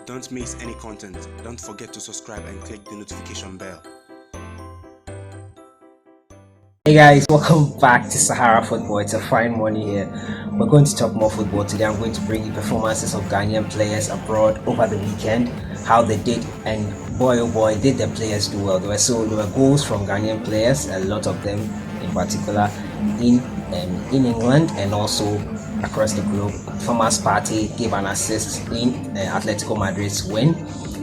Don't miss any content. Don't forget to subscribe and click the notification bell. Hey guys, welcome back to Sahara Football. It's a fine morning here. We're going to talk more football today. I'm going to bring you performances of Ghanaian players abroad over the weekend, how they did, and boy oh boy, did the players do well. There were goals from Ghanaian players, a lot of them in particular in England and also across the globe. Thomas Partey gave an assist in Atletico Madrid's win.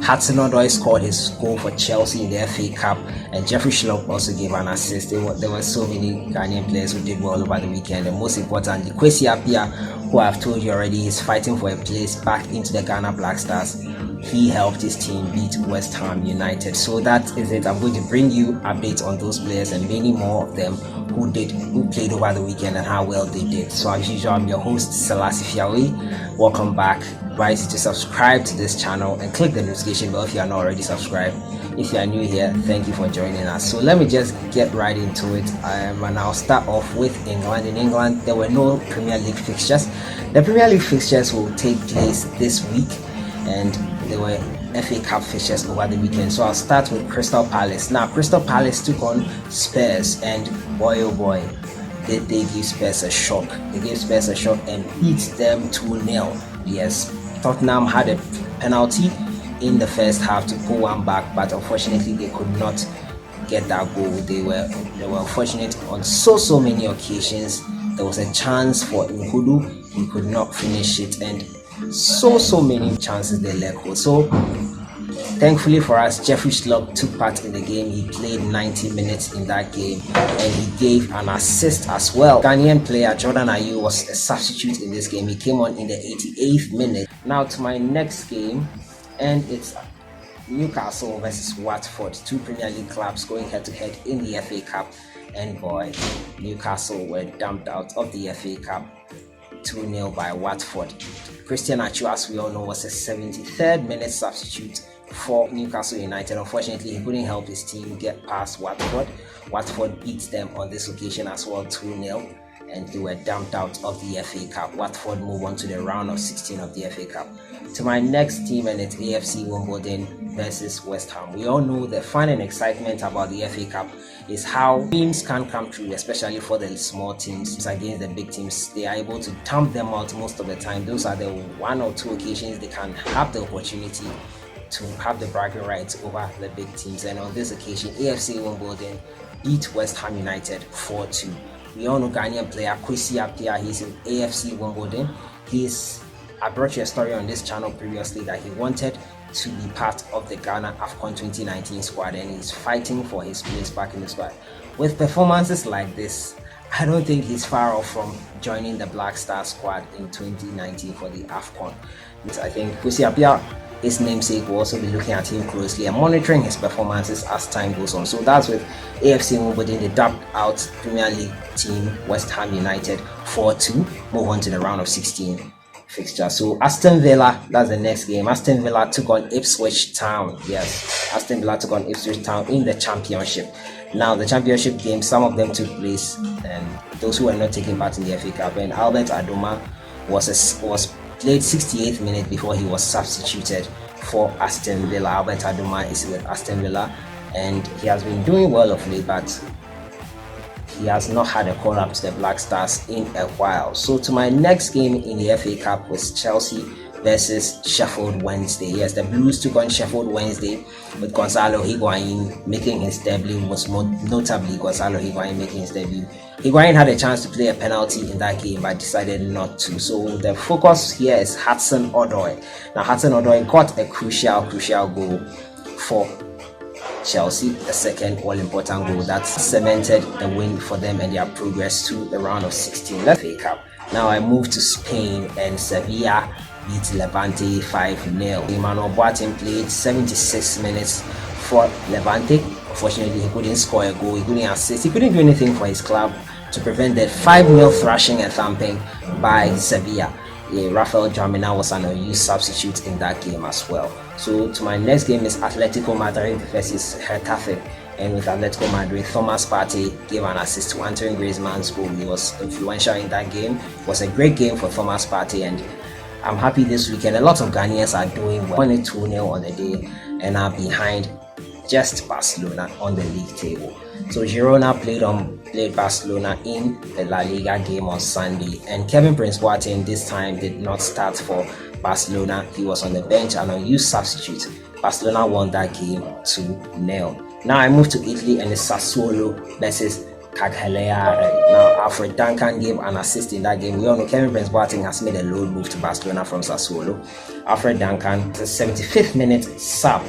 Hudson-Odoi scored his goal for Chelsea in the FA Cup, and Jeffrey SCHLUPP also gave an assist. There were so many Ghanaian players who did well over the weekend, and most importantly, Kwesi Appiah, who I've told you already is fighting for a place back into the Ghana Black Stars. He helped his team beat West Ham United. So that is it. I'm going to bring you updates on those players and many more of them who played over the weekend and how well they did. So as usual, I'm your host, SASSUOLO. Welcome back. Advise you to subscribe to this channel and click the notification bell if you are not already subscribed. If you are new here, thank you for joining us. So let me just get right into it, and I'll start off with England. In England, there were no Premier League fixtures. The Premier League fixtures will take place this week, and there were FA Cup fixtures over the weekend. So I'll start with Crystal Palace. Now, Crystal Palace took on Spurs, and boy oh boy, they give Spurs a shock. They gave Spurs a shock and beat them 2-0. Yes, Tottenham had a penalty in the first half to pull one back, but unfortunately they could not get that goal. They were unfortunate on so many occasions. There was a chance for Nkudu, he could not finish it, and so many chances they let go. So thankfully for us, Jeffrey SCHLUPP took part in the game. He played 90 minutes in that game and he gave an assist as well. Ghanaian player Jordan Ayew was a substitute in this game. He came on in the 88th minute. Now to my next game, and it's Newcastle versus Watford, two Premier League clubs going head to head in the FA Cup, and boy, Newcastle were dumped out of the FA Cup 2-0 by Watford. Christian Atsu, as we all know, was a 73rd minute substitute for Newcastle United. Unfortunately, he couldn't help his team get past Watford. Watford beat them on this occasion as well 2-0, and they were dumped out of the FA Cup. Watford move on to the round of 16 of the FA Cup. To my next team, and it's AFC Wimbledon versus West Ham. We all know the fun and excitement about the FA Cup is how teams can come through, especially for the small teams against the big teams. They are able to thump them out most of the time. Those are the one or two occasions they can have the opportunity to have the bragging rights over the big teams. And on this occasion, AFC Wimbledon beat West Ham United 4-2. We all know Ghanaian player Kwesi Appiah. He's in AFC Wimbledon. I brought you a story on this channel previously that he wanted to be part of the Ghana AFCON 2019 squad, and he's fighting for his place back in the squad. With performances like this, I don't think he's far off from joining the Black Star squad in 2019 for the AFCON. I think Kwesi Appiah, his namesake, will also be looking at him closely and monitoring his performances as time goes on. So that's with AFC Wimbledon. They dumped out Premier League team West Ham United 4-2. Move on to the round of 16 fixture. So Aston Villa, that's the next game. Aston Villa took on Ipswich Town. Yes, Aston Villa took on Ipswich Town in the championship. Now the championship game, some of them took place, and those who were not taking part in the FA Cup, and Albert Adoma was played 68th minute before he was substituted for Aston Villa. Albert Adoma is with Aston Villa, and he has been doing well of late, but he has not had a call up to the Black Stars in a while. So to my next game in the FA Cup was Chelsea versus Sheffield Wednesday. Yes, the Blues took on Sheffield Wednesday with Gonzalo Higuain making his debut. Most notably Gonzalo Higuain making his debut. Higuain had a chance to play a penalty in that game but decided not to. So the focus here is Hudson-Odoi. Now Hudson-Odoi got a crucial goal for Chelsea, the second all-important goal that cemented the win for them and their progress to the round of 16 FA Cup. Now I move to Spain, and Sevilla beat Levante 5-0. Emmanuel Boateng played 76 minutes for Levante. Unfortunately, he couldn't score a goal, he couldn't assist, he couldn't do anything for his club to prevent the 5-0 thrashing and thumping by Sevilla. Rafael Jamina was an unused substitute in that game as well. So to my next game is Atletico Madrid versus Getafe, and with Atletico Madrid, Thomas Partey gave an assist to Antoine Griezmann's goal. He was influential in that game. It was a great game for Thomas Partey, and I'm happy this weekend. A lot of Ghanaians are doing well. Won it 2-0 on the day and are behind just Barcelona on the league table. So Girona played Barcelona in the La Liga game on Sunday, and Kevin Prince Boateng this time did not start for Barcelona. He was on the bench and unused substitute. Barcelona won that game 2-0. Now I move to Italy and the Sassuolo versus Cagliari. Now ALFRED DUNCAN gave an assist in that game. We all know Kevin Prince Boateng has made a loan move to Barcelona from Sassuolo. ALFRED DUNCAN, the 75th minute sub.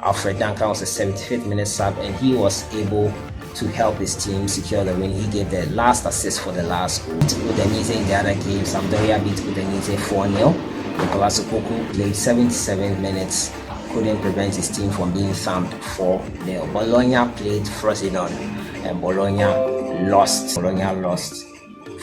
ALFRED DUNCAN was a 75th minute sub, and he was able to help his team secure the win. He gave the last assist for the last goal. Udinese in the other game, Sampdoria beat Udinese 4-0. Nicolas Okoko played 77 minutes, couldn't prevent his team from being thumped 4-0. Bologna played Frosinone, and Bologna lost. Bologna lost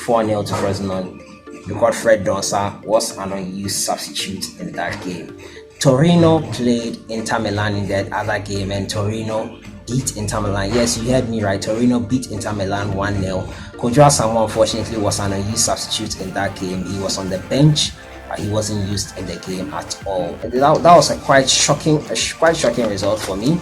4-0 to Frosinone. Godfred Donsa was an unused substitute in that game. Torino played Inter Milan in that other game, and Torino beat Inter Milan. Yes, you heard me right. Torino beat Inter Milan 1-0. Kodjo Asamoah unfortunately was an unused substitute in that game. He was on the bench, but he wasn't used in the game at all. That was a quite shocking result for me.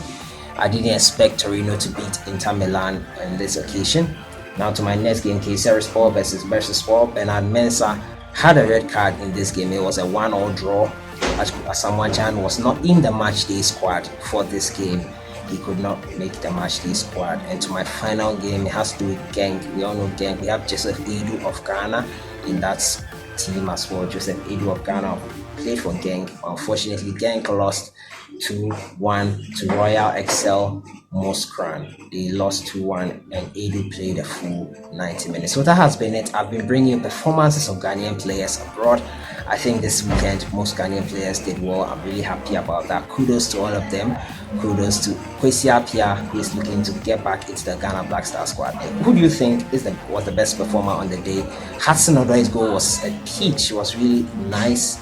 I didn't expect Torino to beat Inter Milan on this occasion. Now to my next game, Kayserispor versus Bursaspor. Bernard Mensah had a red card in this game. It was a 1-1 draw. Asamoah Gyan was not in the matchday squad for this game. He could not make the matchday squad. And to my final game, it has to do with Genk. We all know Genk. We have Joseph Edu of Ghana in that team as well. Joseph Edu of Ghana played for Genk. Unfortunately, Genk lost 2-1 to Royal Excel Moskran. They lost 2-1, and Edu played a full 90 minutes. So that has been it. I've been bringing you performances of Ghanaian players abroad. I think this weekend most Ghanaian players did well. I'm really happy about that. Kudos to all of them. Kudos to Kwesi Appiah, who is looking to get back into the Ghana Black Star squad. And who do you think was the best performer on the day? Hudson-Odoi's goal was a peach. It was really nice.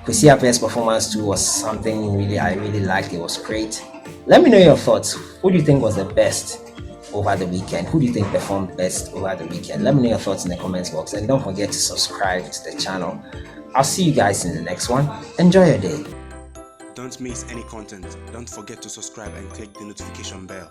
Kwesi Appiah's performance too was something I really liked. It was great. Let me know your thoughts. Who do you think was the best over the weekend? Who do you think performed best over the weekend? Let me know your thoughts in the comments box, and don't forget to subscribe to the channel. I'll see you guys in the next one. Enjoy your day. Don't miss any content. Don't forget to subscribe and click the notification bell.